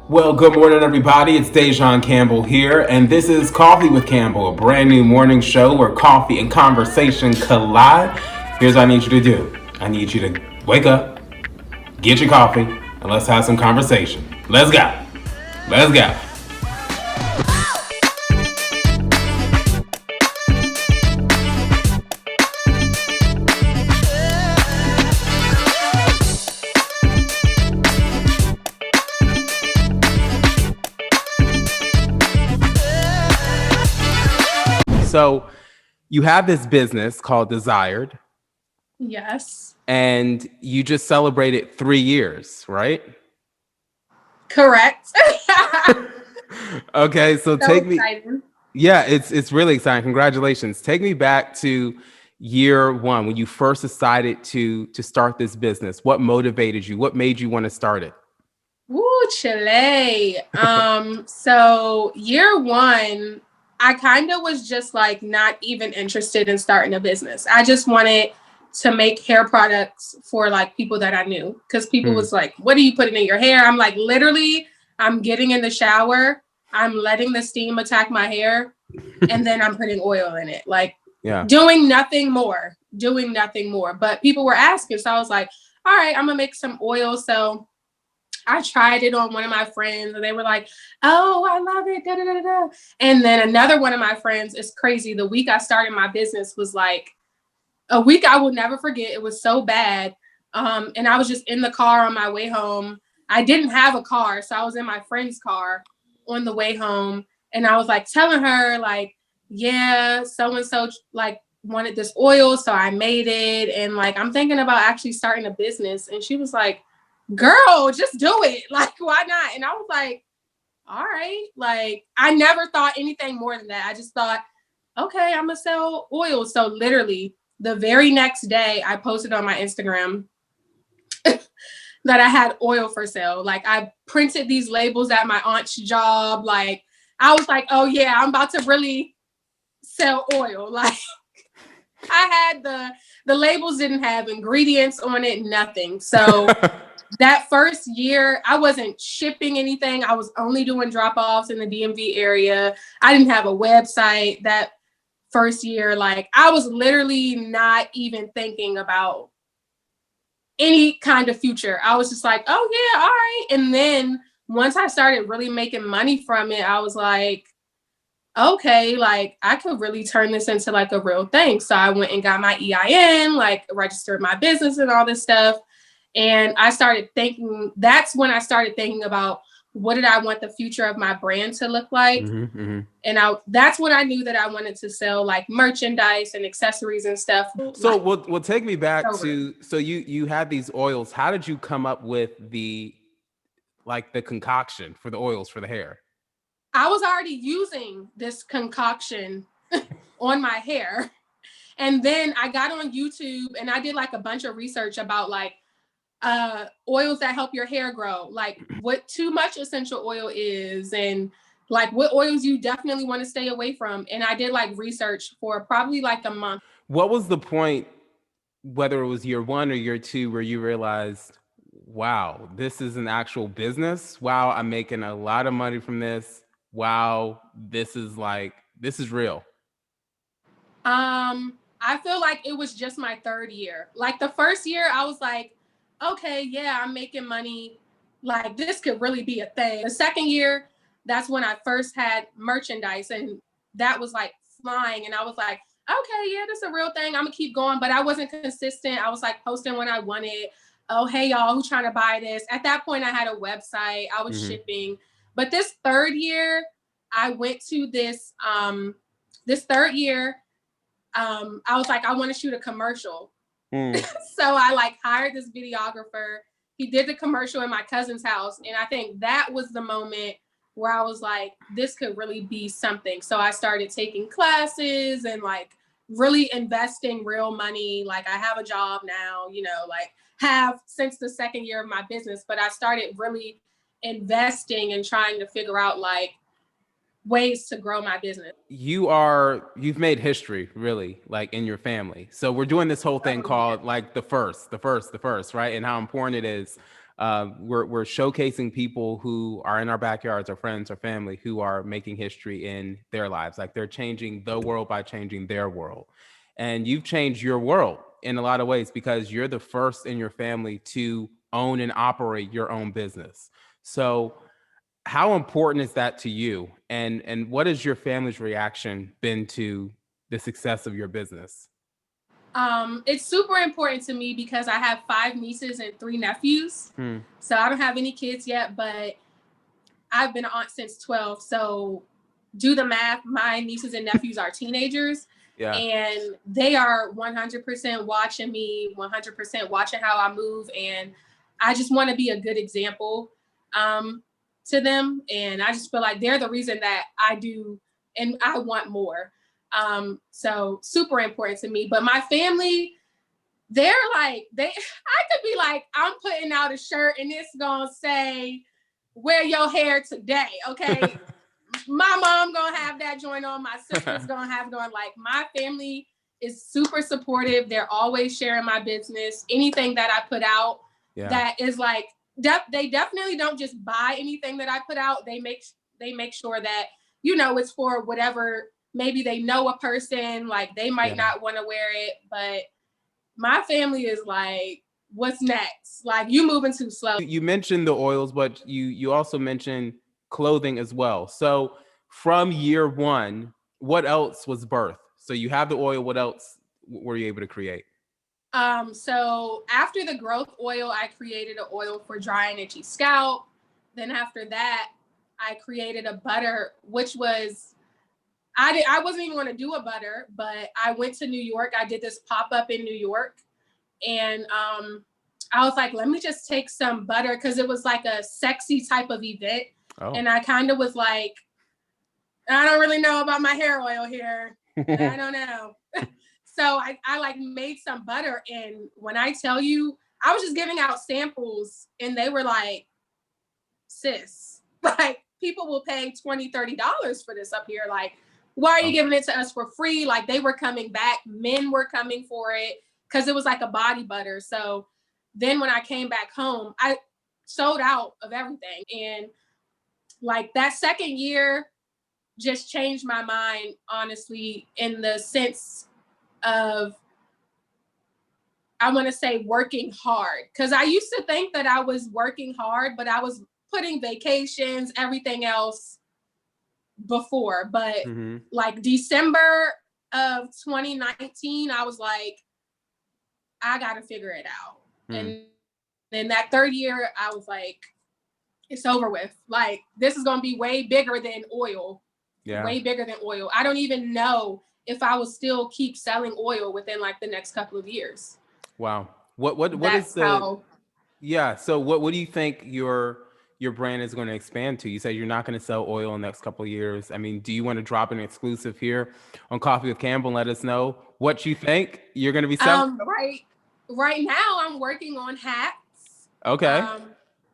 Well, good morning, everybody. It's Dejan Campbell here, and this is Coffee with Campbell, a brand new morning show where coffee and conversation collide. Here's what I need you to do. I need you to wake up, get your coffee, and let's have some conversation. Let's go. Let's go. So, you have this business called Desired, Yes. and you just celebrated 3 years, right? Correct. Okay, so So take me. exciting. Yeah, it's really exciting. Congratulations. Take me back to year one when you first decided to start this business. What motivated you? What made you want to start it? Woo, Chile. So year one, I kind of was just like not even interested in starting a business. I just wanted to make hair products for like people that I knew. Cause people Hmm. was like, what are you putting in your hair? I'm like, literally, I'm getting in the shower, I'm letting the steam attack my hair, and then I'm putting oil in it. Like Yeah. doing nothing more, doing nothing more. But people were asking. So I was like, all right, I'm gonna make some oil. So I tried it on one of my friends and they were like, oh, I love it. Da, da, da, da, da. And then another one of my friends is crazy. The week I started my business was like a week I will never forget. It was so bad. And I was just in the car on my way home. I didn't have a car. So I was in my friend's car on the way home. And I was like telling her, like, yeah, so and so like wanted this oil. So I made it. And like, I'm thinking about actually starting a business. And she was like, girl, just do it. Like, why not? And I was like, all right. Like, I never thought anything more than that. I just thought, okay, I'm gonna sell oil. So literally the very next day I posted on my Instagram that I had oil for sale. Like I printed these labels at my aunt's job. Like I was like, oh yeah, I'm about to really sell oil. Like I had the labels didn't have ingredients on it, nothing. So that first year, I wasn't shipping anything. I was only doing drop offs in the DMV area. I didn't have a website that first year. Like, I was literally not even thinking about any kind of future. I was just like, oh, yeah, all right. And then once I started really making money from it, I was like, okay, like I could really turn this into like a real thing. So I went and got my EIN, like registered my business and all this stuff. And I started thinking, that's when I started thinking about what did I want the future of my brand to look like. Mm-hmm. And that's when I knew that I wanted to sell like merchandise and accessories and stuff. So Like, we'll take me back over. to so you had these oils. How did you come up with the concoction for the oils for the hair? I was already using this concoction on my hair. And then I got on YouTube and I did like a bunch of research about like oils that help your hair grow, like what too much essential oil is and like what oils you definitely want to stay away from. And I did like research for probably like a month. What was the point, whether it was year one or year two, where you realized, wow, this is an actual business? Wow, I'm making a lot of money from this. Wow, this is real. I feel like it was just my third year. Like the first year I was like, okay, yeah, I'm making money. Like this could really be a thing. The second year, that's when I first had merchandise and that was like flying. And I was like, okay, yeah, this is a real thing. I'm gonna keep going. But I wasn't consistent. I was like posting when I wanted. Oh, hey y'all, who's trying to buy this? At that point, I had a website, I was Mm-hmm. shipping. But this third year, I went to this third year I was like, I want to shoot a commercial. Mm. So I like hired this videographer. He did the commercial in my cousin's house. And I think that was the moment where I was like, this could really be something. So I started taking classes and like really investing real money. Like I have a job now, like have since the second year of my business, but I started really investing and trying to figure out like ways to grow my business. You've made history, really, like in your family. So we're doing this whole thing Oh, yeah. called like the first, right? And how important it is. We're showcasing people who are in our backyards, our friends, our family, who are making history in their lives. Like they're changing the world by changing their world. And you've changed your world in a lot of ways because you're the first in your family to own and operate your own business. So how important is that to you? And what has your family's reaction been to the success of your business? It's super important to me because I have 5 nieces and 3 nephews. Hmm. So I don't have any kids yet, but I've been an aunt since 12. So do the math. My nieces and nephews are teenagers. Yeah. And they are 100% watching me, 100% watching how I move. And I just want to be a good example to them. And I just feel like they're the reason that I do and I want more. So super important to me. But my family, they're like, I could be like, I'm putting out a shirt and it's gonna say, wear your hair today, okay? My mom gonna have that joint on, my sister's gonna have it on. Like my family is super supportive. They're always sharing my business. Anything that I put out that is like, they definitely don't just buy anything that I put out. They make sure that, it's for whatever. Maybe they know a person, like they might not want to wear it, but my family is like, what's next? Like you moving too slow. You mentioned the oils, but you also mentioned clothing as well. So from year one, what else was birthed? So you have the oil. What else were you able to create? So after the growth oil, I created an oil for dry and itchy scalp. Then after that, I created a butter, which was I wasn't even going to do a butter, but I went to New York. I did this pop-up in New York. And I was like, let me just take some butter because it was like a sexy type of event. Oh. And I kind of was like, I don't really know about my hair oil here. I don't know. So I like made some butter. And when I tell you, I was just giving out samples and they were like, sis, like people will pay $20, $30 for this up here. Like, why are you giving it to us for free? Like they were coming back. Men were coming for it because it was like a body butter. So then when I came back home, I sold out of everything. And like that second year just changed my mind, honestly, in the sense of, I want to say working hard. Because I used to think that I was working hard, but I was putting vacations, everything else before. But like December of 2019, I was like, I got to figure it out. And then that third year, I was like, it's over with. Like, this is going to be way bigger than oil. Yeah. Way bigger than oil. I don't even know if I will still keep selling oil within like the next couple of years. Wow. What is the, so what do you think your brand is going to expand to? You say you're not going to sell oil in the next couple of years. I mean, do you want to drop an exclusive here on Coffee with Campbell and let us know what you think you're going to be selling? Right now I'm working on hats. Okay.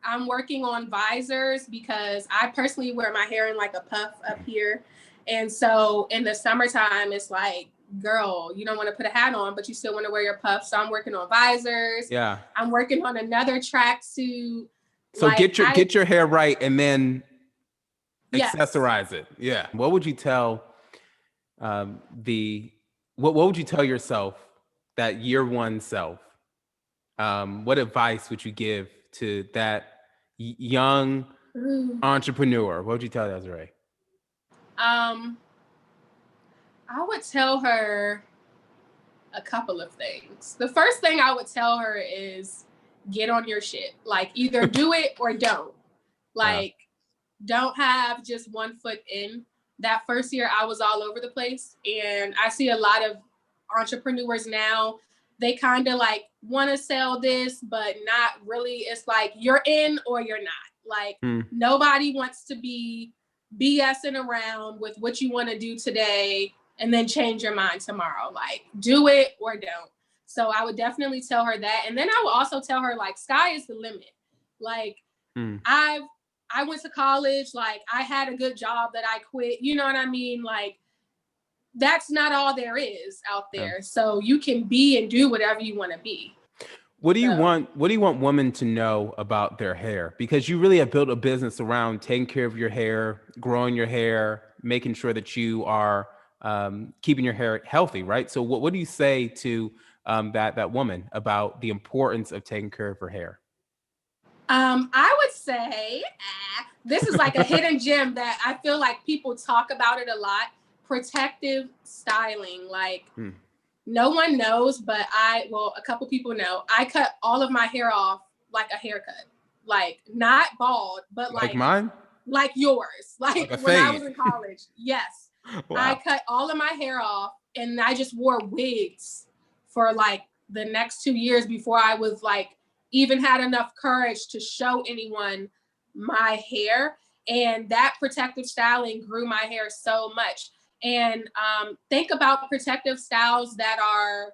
I'm working on visors because I personally wear my hair in like a puff up here. And so in the summertime, it's like, girl, you don't want to put a hat on, but you still want to wear your puff. So I'm working on visors. Yeah. I'm working on another tracksuit. So like, get your hair right and then accessorize it. Yeah. What would you tell what would you tell yourself, that year one self? What advice would you give to that young entrepreneur? What would you tell Desiree? I would tell her a couple of things. The first thing I would tell her is get on your shit. Like either do it or don't. Like don't have just one foot in. That first year I was all over the place, and I see a lot of entrepreneurs now. They kind of like want to sell this, but not really. It's like you're in or you're not. Like nobody wants to be BSing around with what you want to do today and then change your mind tomorrow. Like do it or don't. So I would definitely tell her that. And then I would also tell her like sky is the limit. Like I went to college, like I had a good job that I quit. You know what I mean? Like that's not all there is out there. So you can be and do whatever you want to be. What do you So, want? What do you want women to know about their hair? Because you really have built a business around taking care of your hair, growing your hair, making sure that you are keeping your hair healthy, right? So, what do you say to that woman about the importance of taking care of her hair? I would say this is like a hidden gem that I feel like people talk about it a lot. Protective styling, like Hmm. no one knows, but a couple people know. I cut all of my hair off like a haircut, like not bald, but Like mine? like yours, Like like a when I was fade? in college. Yes, I Wow. cut all of my hair off, and I just wore wigs for like the next 2 years before I was like even had enough courage to show anyone my hair. And that protective styling grew my hair so much. And think about protective styles that are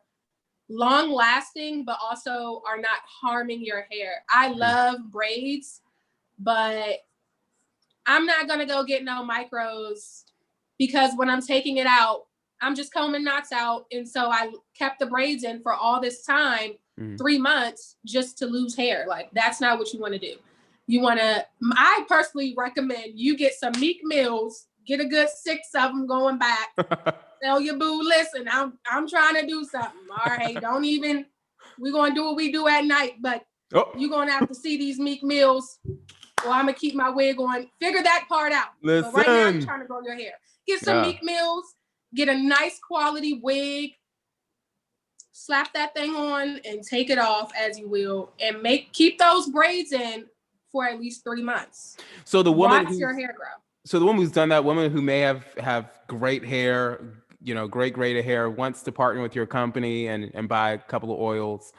long lasting, but also are not harming your hair. I Hmm. love braids, but I'm not going to go get no micros because when I'm taking it out, I'm just combing knots out. And so I kept the braids in for all this time, Hmm. 3 months, just to lose hair. Like, that's not what you want to do. I personally recommend you get some Meek Mills, get a good 6 of them going back. Tell your boo, listen, I'm trying to do something. All right, we're going to do what we do at night, but Oh, you're going to have to see these Meek Mills, or I'm going to keep my wig on. Figure that part out. But right now, you're listen. trying to grow your hair. Get some Yeah. Meek Mills, get a nice quality wig, slap that thing on, and take it off as you will, and keep those braids in for at least 3 months. So the woman Watch your who's hair grow. so the woman who's done that, woman who may have great hair, great grade of hair, wants to partner with your company and buy a couple of oils.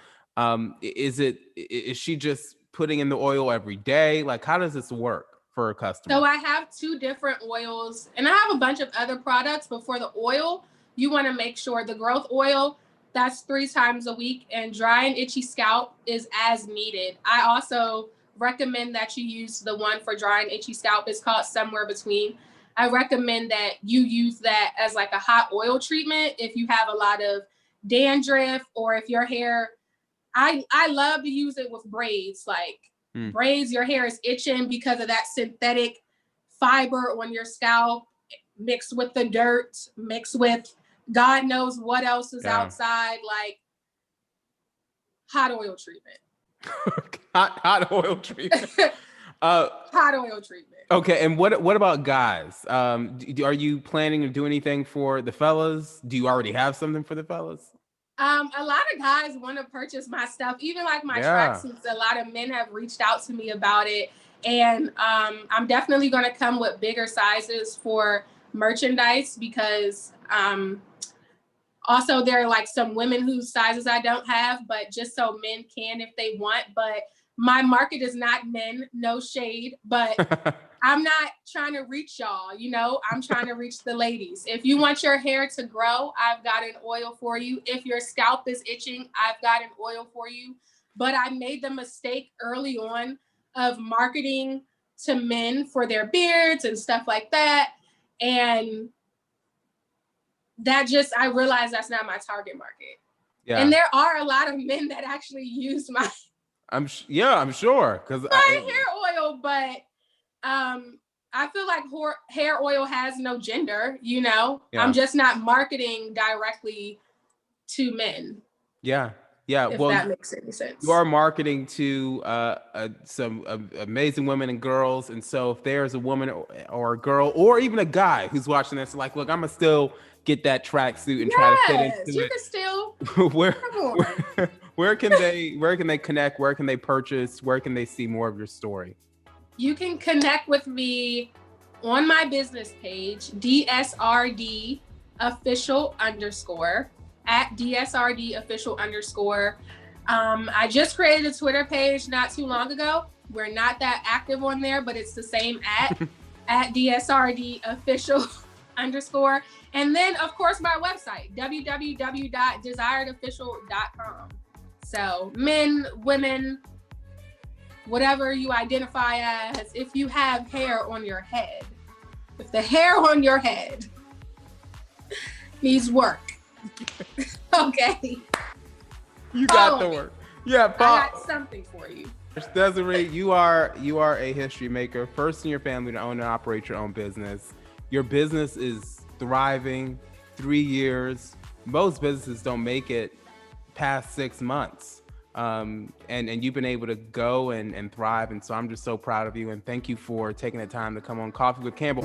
Is she just putting in the oil every day? Like, how does this work for a customer? So I have 2 different oils, and I have a bunch of other products, but for the oil, you want to make sure the growth oil, that's 3 times a week, and dry and itchy scalp is as needed. I also recommend that you use the one for dry and itchy scalp. It's called Somewhere Between. I recommend that you use that as like a hot oil treatment if you have a lot of dandruff, or if your hair, I love to use it with braids. Like, Hmm. braids, your hair is itching because of that synthetic fiber on your scalp, mixed with the dirt, mixed with God knows what else is Yeah. outside. Like, hot oil treatment. hot oil treatment. Hot oil treatment. Okay, and what about guys? Are you planning to do anything for the fellas? Do you already have something for the fellas? A lot of guys want to purchase my stuff, even like my Yeah. tracksuits. A lot of men have reached out to me about it, and I'm definitely going to come with bigger sizes for merchandise because also there are like some women whose sizes I don't have, but just so men can if they want. But my market is not men, no shade, but I'm not trying to reach y'all, I'm trying to reach the ladies. If you want your hair to grow, I've got an oil for you. If your scalp is itching, I've got an oil for you. But I made the mistake early on of marketing to men for their beards and stuff like that. And I realized that's not my target market. Yeah. And there are a lot of men that actually use my I'm sure because hair oil, but I feel like hair oil has no gender, Yeah. I'm just not marketing directly to men. Yeah. If Well, that makes any sense. you are marketing to some amazing women and girls, and so if there's a woman or a girl or even a guy who's watching this, like, look, I'm gonna still get that tracksuit and try to fit into you it. can still where, come on. where can they connect? Where can they purchase? Where can they see more of your story? You can connect with me on my business page, DSRD official @ at DSRD official _ I just created a Twitter page not too long ago. We're not that active on there, but it's the same at DSRD official _ and then of course my website, www.desiredofficial.com. So men, women, whatever you identify as, if you have hair on your head, if the hair on your head needs work, okay, You got the work. Yeah, I Paul. got something for you. Desiree, you are a history maker. First in your family to own and operate your own business. Your business is thriving. 3 years. Most businesses don't make it past 6 months. And you've been able to go and thrive. And so I'm just so proud of you. And thank you for taking the time to come on Coffee with Campbell.